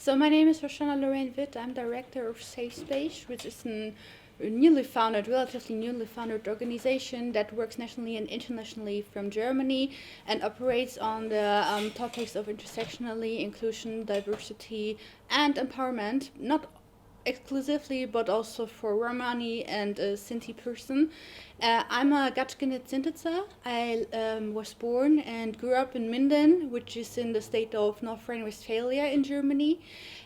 So my name is Roshana Lorraine Witt. I'm director of Safe Space, which is relatively newly founded organization that works nationally and internationally from Germany and operates on the topics of intersectionality, inclusion, diversity, and empowerment, not exclusively, but also for Romani and a Sinti person. I'm a Gatchkinit Sintica. I was born and grew up in Minden, which is in the state of North Rhine-Westphalia in Germany.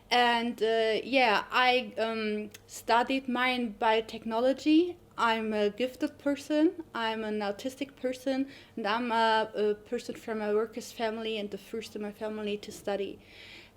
And I studied marine biotechnology. I'm a gifted person, I'm an autistic person, and I'm a person from a workers' family and the first in my family to study.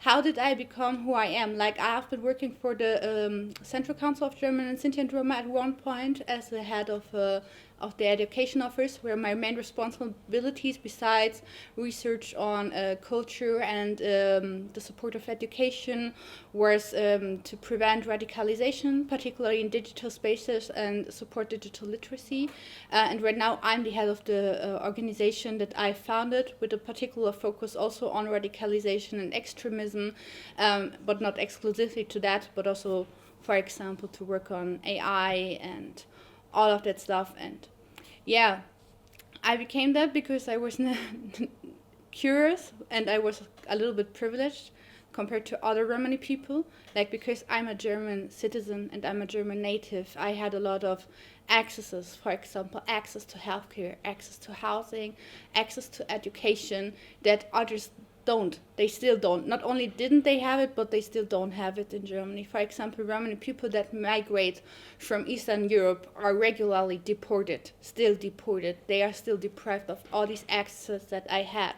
How did I become who I am? Like, I have been working for the Central Council of German and Sinti and Roma at one point as the head of the education office, where my main responsibilities, besides research on culture and the support of education, was to prevent radicalization, particularly in digital spaces, and support digital literacy. And right now I'm the head of the organization that I founded, with a particular focus also on radicalization and extremism, but not exclusively to that, but also, for example, to work on AI and all of that stuff. And yeah, I became that because I was curious and I was a little bit privileged compared to other Romani people. Like, because I'm a German citizen and I'm a German native, I had a lot of accesses, for example, access to healthcare, access to housing, access to education that others don't. They still don't. Not only didn't they have it, but they still don't have it in Germany. For example, Romani people that migrate from Eastern Europe are regularly deported, still deported. They are still deprived of all these access that I had.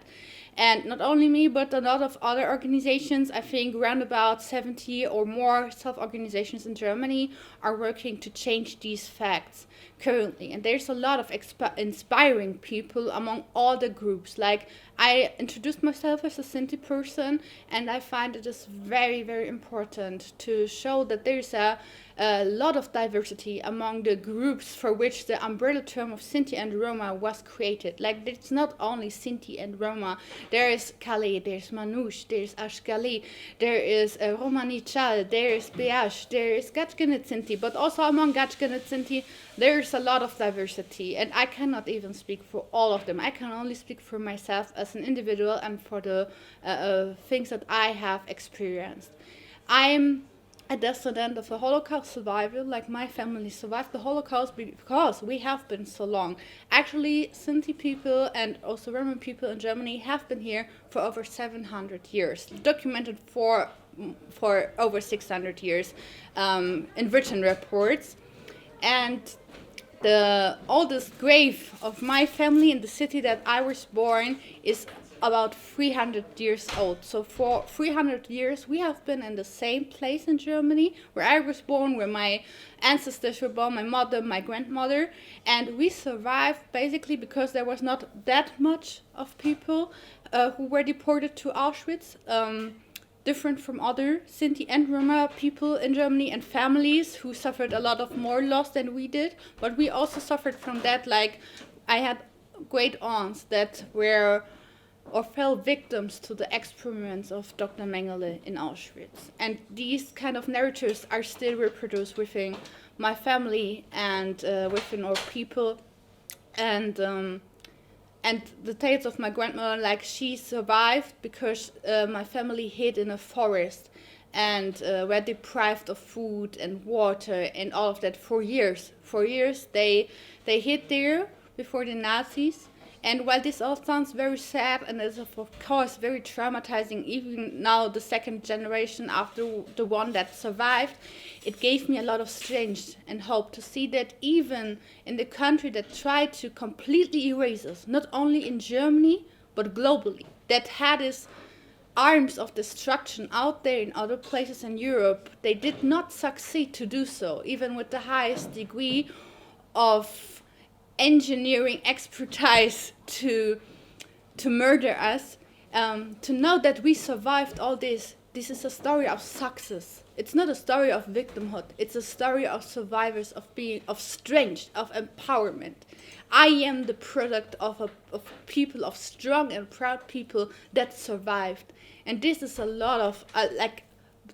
And not only me, but a lot of other organizations, I think around about 70 or more self-organizations in Germany, are working to change these facts currently. And there's a lot of inspiring people among all the groups. Like, I introduced myself as a Sinti person, and I find it is very, very important to show that there's a lot of diversity among the groups for which the umbrella term of Sinti and Roma was created. Like, it's not only Sinti and Roma. There is Kali, there's Manouche, there's Ashkali, there is Romani Chal, there is Beash, there is Gatchkinit Sinti, but also among Gatchkinit Sinti, there's a lot of diversity, and I cannot even speak for all of them. I can only speak for myself as an individual and for the things that I have experienced. I'm a descendant of a Holocaust survivor. Like, my family survived the Holocaust because we have been so long. Actually, Sinti people and also Roman people in Germany have been here for over 700 years, documented for over 600 years in written reports. And the oldest grave of my family in the city that I was born is about 300 years old. So for 300 years we have been in the same place in Germany where I was born, where my ancestors were born, my mother, my grandmother, and we survived basically because there was not that much of people who were deported to Auschwitz. Different from other Sinti and Roma people in Germany and families who suffered a lot of more loss than we did. But we also suffered from that. Like, I had great aunts that were or fell victims to the experiments of Dr. Mengele in Auschwitz. And these kind of narratives are still reproduced within my family and within our people. And the tales of my grandmother, like, she survived because my family hid in a forest and were deprived of food and water and all of that for years. For years they hid there before the Nazis. And while this all sounds very sad and is of course very traumatizing, even now the second generation after the one that survived, it gave me a lot of strength and hope to see that even in the country that tried to completely erase us, not only in Germany but globally, that had its arms of destruction out there in other places in Europe, they did not succeed to do so, even with the highest degree of engineering expertise to murder us. To know that we survived all this is a story of success. It's not a story of victimhood. It's a story of survivors, of strength, of empowerment. I am the product of people, of strong and proud people that survived. And this is a lot of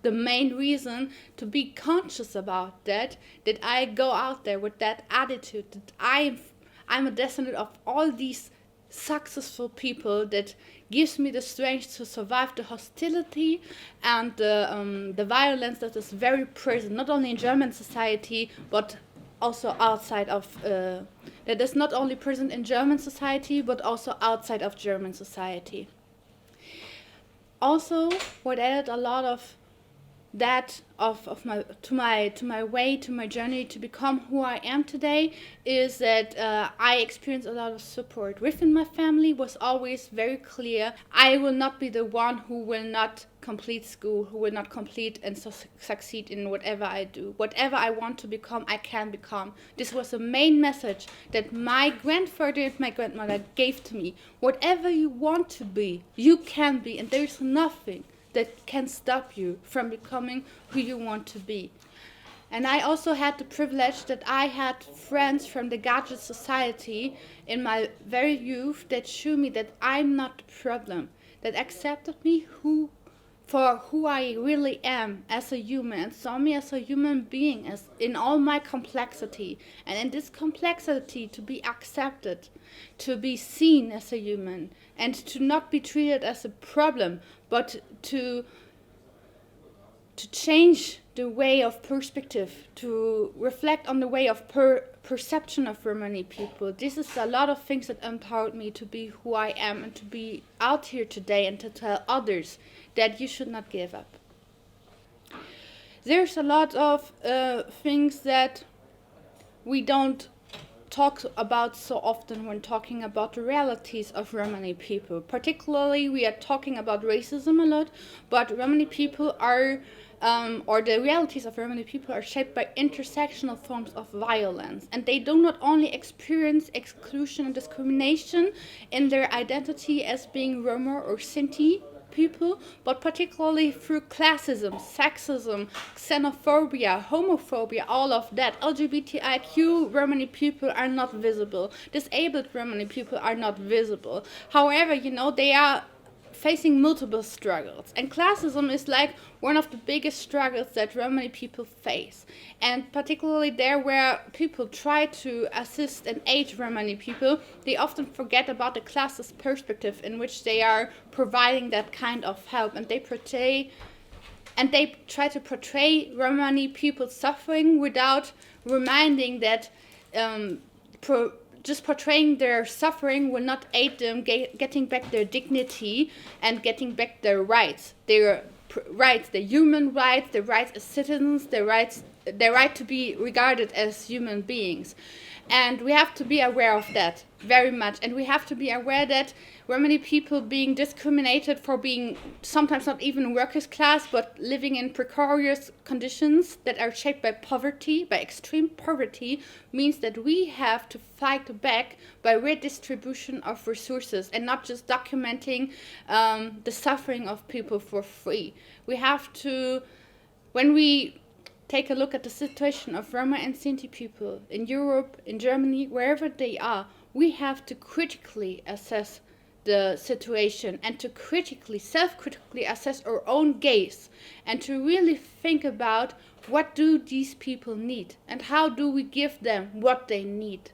the main reason to be conscious about that I go out there with that attitude, that I'm a descendant of all these successful people, that gives me the strength to survive the hostility and the violence that is very present, not only in German society, but also outside of, that is not only present in German society, but also outside of German society. Also, what added a lot of that to my way, to my journey to become who I am today, is that I experienced a lot of support within my family. Was always very clear, I will not be the one who will not complete school, who will not complete and succeed in whatever I do. Whatever I want to become, I can become. This was the main message that my grandfather and my grandmother gave to me. Whatever you want to be, you can be, and there is nothing that can stop you from becoming who you want to be. And I also had the privilege that I had friends from the Gadget Society in my very youth that showed me that I'm not the problem, that accepted me for who I really am as a human, and saw me as a human being, as in all my complexity. And in this complexity, to be accepted, to be seen as a human, and to not be treated as a problem, but to change the way of perspective, to reflect on the way of perception of Romani people. This is a lot of things that empowered me to be who I am and to be out here today and to tell others that you should not give up. There's a lot of things that we don't talk about so often when talking about the realities of Romani people. Particularly, we are talking about racism a lot, but Romani people are, or the realities of Romani people are shaped by intersectional forms of violence. And they do not only experience exclusion and discrimination in their identity as being Roma or Sinti people, but particularly through classism, sexism, xenophobia, homophobia, all of that. LGBTIQ Romani people are not visible. Disabled Romani people are not visible. However, they are facing multiple struggles. And classism is like one of the biggest struggles that Romani people face. And particularly there where people try to assist and aid Romani people, they often forget about the classist perspective in which they are providing that kind of help. And they try to portray Romani people's suffering without reminding that just portraying their suffering will not aid them getting back their dignity and getting back their rights, their human rights, their rights as citizens, their right to be regarded as human beings. And we have to be aware of that very much. And we have to be aware that Romani people being discriminated for being sometimes not even workers' class, but living in precarious conditions that are shaped by poverty, by extreme poverty, means that we have to fight back by redistribution of resources and not just documenting the suffering of people for free. We have to, when we take a look at the situation of Roma and Sinti people in Europe, in Germany, wherever they are, we have to critically assess the situation and to self-critically assess our own gaze and to really think about what do these people need and how do we give them what they need.